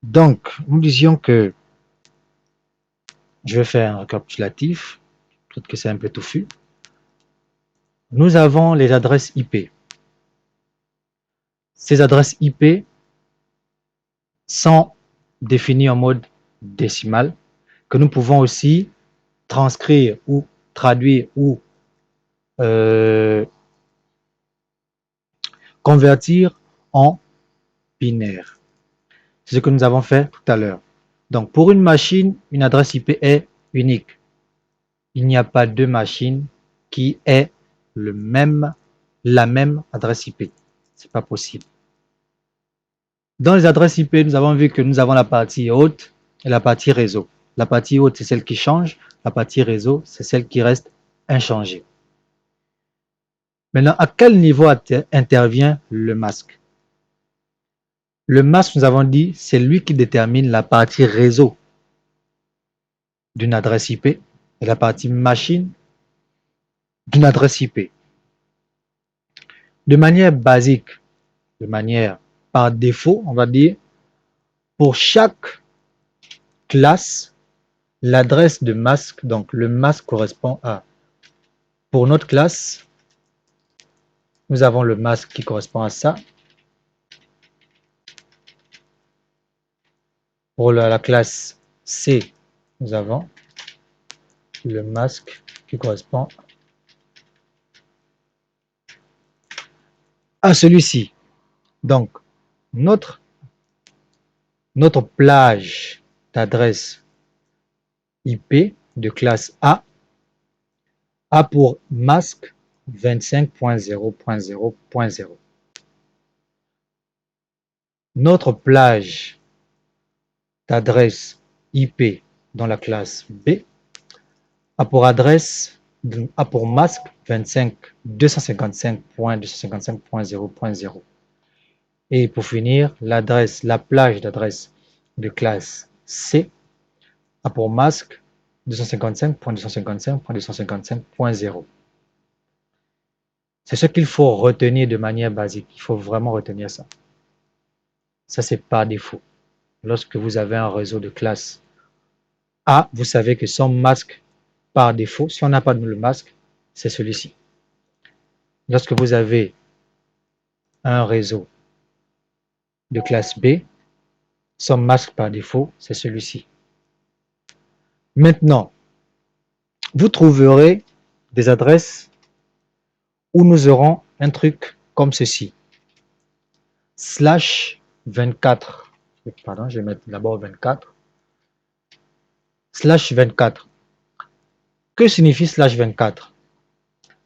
Donc, nous disions que je vais faire un récapitulatif, peut-être que c'est un peu touffu. Nous avons les adresses IP. Ces adresses IP sont définies en mode décimal, que nous pouvons aussi transcrire ou traduire ou convertir en binaire. C'est ce que nous avons fait tout à l'heure. Donc, pour une machine, une adresse IP est unique. Il n'y a pas deux machines qui aient la même adresse IP. Ce n'est pas possible. Dans les adresses IP, nous avons vu que nous avons la partie haute et la partie réseau. La partie haute, c'est celle qui change. La partie réseau, c'est celle qui reste inchangée. Maintenant, à quel niveau intervient le masque? Le masque, nous avons dit, c'est lui qui détermine la partie réseau d'une adresse IP et la partie machine d'une adresse IP. De manière basique, de manière par défaut, on va dire, pour chaque classe, l'adresse de masque, donc le masque correspond à, pour notre classe, nous avons le masque qui correspond à ça. Pour la classe C, nous avons le masque qui correspond à celui-ci. Donc, notre plage d'adresse IP de classe A pour masque 25.0.0.0. Notre plage d'adresse IP dans la classe B a pour masque 25.255.255.0.0. Et pour finir, la plage d'adresse de classe C a pour masque 255.255.255.0. C'est ce qu'il faut retenir de manière basique. Il faut vraiment retenir ça. Ça, c'est par défaut. Lorsque vous avez un réseau de classe A, vous savez que son masque par défaut, si on n'a pas le masque, c'est celui-ci. Lorsque vous avez un réseau de classe B, son masque par défaut, c'est celui-ci. Maintenant, vous trouverez des adresses où nous aurons un truc comme ceci. /24. Pardon, je vais mettre d'abord 24. /24. Que signifie /24?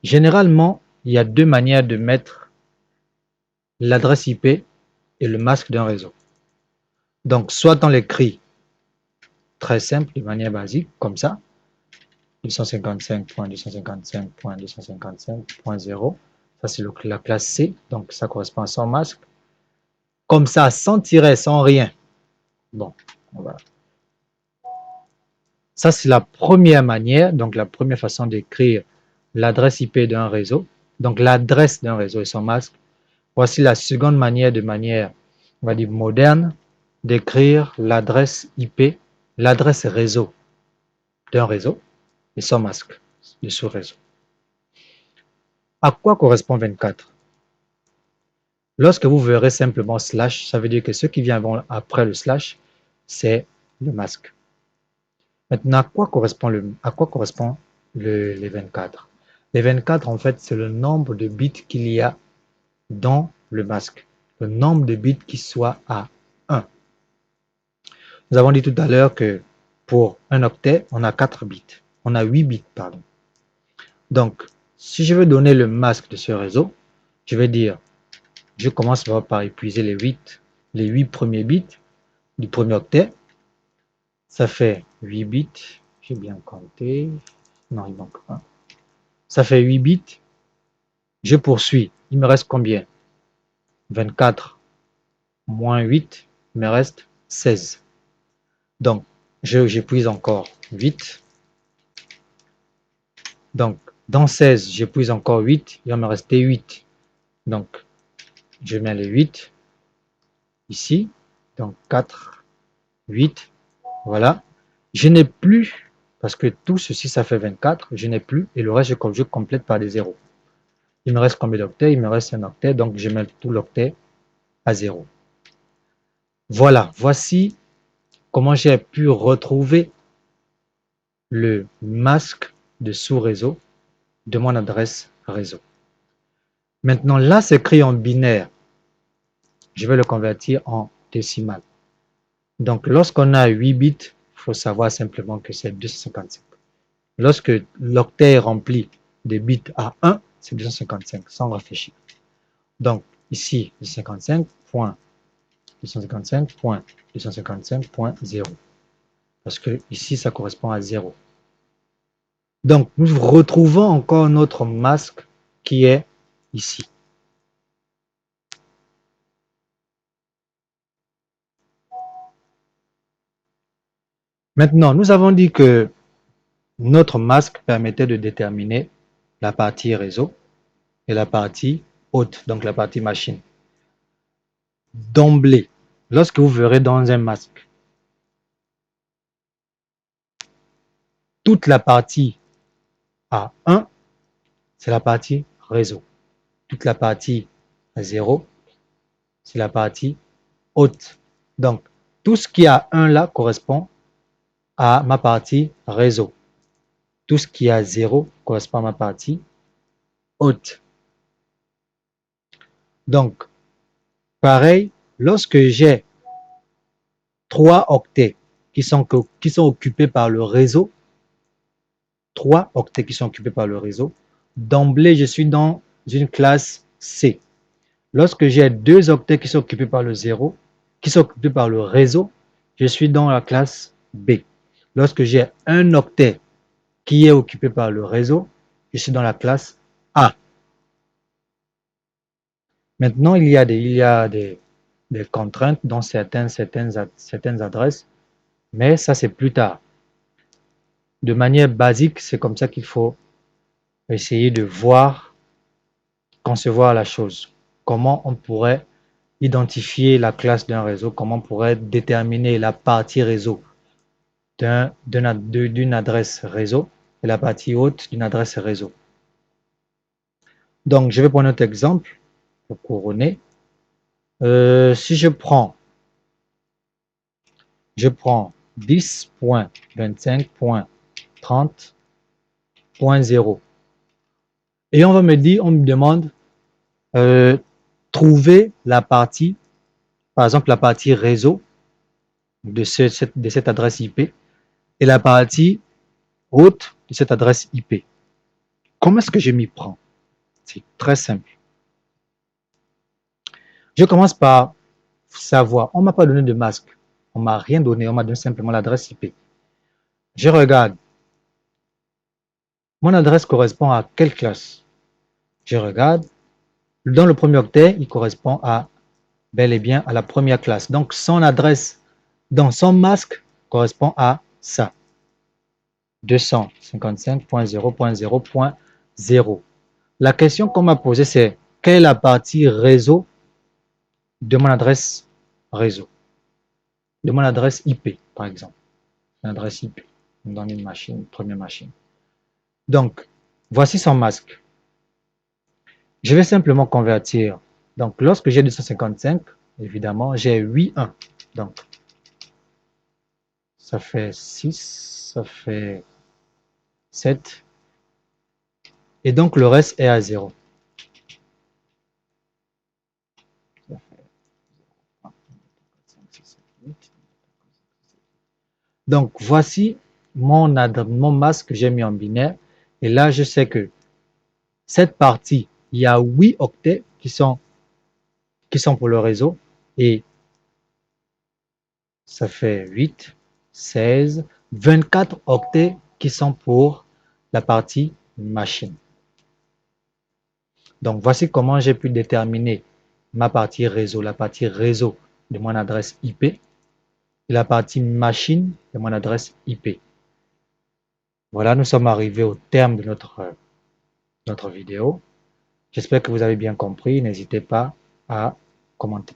Généralement, il y a deux manières de mettre l'adresse IP et le masque d'un réseau. Donc, soit on l'écrit très simple, de manière basique, comme ça, 255.255.255.0, ça c'est la classe C, donc ça correspond à son masque. Comme ça, sans tiret, sans rien. Bon, voilà. Ça c'est la première manière, donc la première façon d'écrire l'adresse IP d'un réseau, donc l'adresse d'un réseau et son masque. Voici la seconde manière, on va dire moderne, d'écrire l'adresse IP, l'adresse réseau d'un réseau et son masque de ce réseau. À quoi correspond 24? Lorsque vous verrez simplement slash, ça veut dire que ce qui vient après le slash, c'est le masque. Maintenant, à quoi correspond les 24? Les 24, en fait, c'est le nombre de bits qu'il y a dans le masque. Le nombre de bits qui soit à 1. Nous avons dit tout à l'heure que pour un octet, on a 4 bits. On a 8 bits, pardon. Donc, si je veux donner le masque de ce réseau, je vais dire, je commence par épuiser les 8 premiers bits du premier octet. Ça fait 8 bits. J'ai bien compté. Non, il manque 1. Ça fait 8 bits. Je poursuis. Il me reste combien? 24 moins 8, il me reste 16. Donc, j'épuise encore 8. Donc, dans 16, j'épuise encore 8. Il va me rester 8. Donc, je mets les 8 ici. Donc, 4, 8, voilà. Je n'ai plus, parce que tout ceci, ça fait 24, je n'ai plus, et le reste, je complète par des zéros. Il me reste combien d'octets? Il me reste un octet, donc je mets tout l'octet à 0. Voilà, voici comment j'ai pu retrouver le masque de sous-réseau de mon adresse réseau. Maintenant, là, c'est écrit en binaire. Je vais le convertir en décimal. Donc, lorsqu'on a 8 bits, il faut savoir simplement que c'est 255. Lorsque l'octet est rempli de bits à 1, c'est 255, sans réfléchir. Donc, ici, 255.255.255.0. Parce que ici, ça correspond à 0. Donc, nous retrouvons encore notre masque qui est ici. Maintenant, nous avons dit que notre masque permettait de déterminer la partie réseau et la partie haute, donc la partie machine. D'emblée, lorsque vous verrez dans un masque, toute la partie à 1, c'est la partie réseau. Toute la partie à 0, c'est la partie haute. Donc, tout ce qui a 1 là correspond à ma partie réseau. Tout ce qui a 0 correspond à ma partie haute. Donc, pareil, lorsque j'ai 3 octets qui sont occupés par le réseau, 3 octets qui sont occupés par le réseau, d'emblée, je suis dans une classe C. Lorsque j'ai 2 octets qui sont occupés par le 0, qui sont occupés par le réseau, je suis dans la classe B. Lorsque j'ai un octet qui est occupé par le réseau, je suis dans la classe A. Maintenant, il y a des contraintes dans certaines adresses, mais ça, c'est plus tard. De manière basique, c'est comme ça qu'il faut essayer de voir, concevoir la chose. Comment on pourrait identifier la classe d'un réseau, comment on pourrait déterminer la partie réseau d'une adresse réseau et la partie haute d'une adresse réseau. Donc, je vais prendre notre exemple pour couronner. Si je prends 10.25.30.0 et on me demande trouver la partie, par exemple la partie réseau de cette adresse IP et la partie haute de cette adresse IP. Comment est-ce que je m'y prends? C'est très simple. Je commence par savoir, on ne m'a pas donné de masque, on ne m'a rien donné, on m'a donné simplement l'adresse IP. Je regarde, mon adresse correspond à quelle classe? Je regarde, dans le premier octet, il correspond à bel et bien à la première classe. Donc son adresse dans son masque correspond à ça. 255.0.0.0. La question qu'on m'a posée, c'est quelle est la partie réseau de mon adresse réseau, de mon adresse IP, par exemple. Une adresse IP dans une machine, première machine. Donc, voici son masque. Je vais simplement convertir. Donc, lorsque j'ai 255, évidemment, j'ai 8 1. Donc, ça fait 6, ça fait 7. Et donc, le reste est à 0. Donc, voici mon masque que j'ai mis en binaire. Et là, je sais que cette partie, il y a 8 octets qui sont pour le réseau. Et ça fait 8, 16, 24 octets qui sont pour la partie machine. Donc, voici comment j'ai pu déterminer ma partie réseau, la partie réseau de mon adresse IP et la partie machine de mon adresse IP. Voilà, nous sommes arrivés au terme de notre vidéo. J'espère que vous avez bien compris. N'hésitez pas à commenter.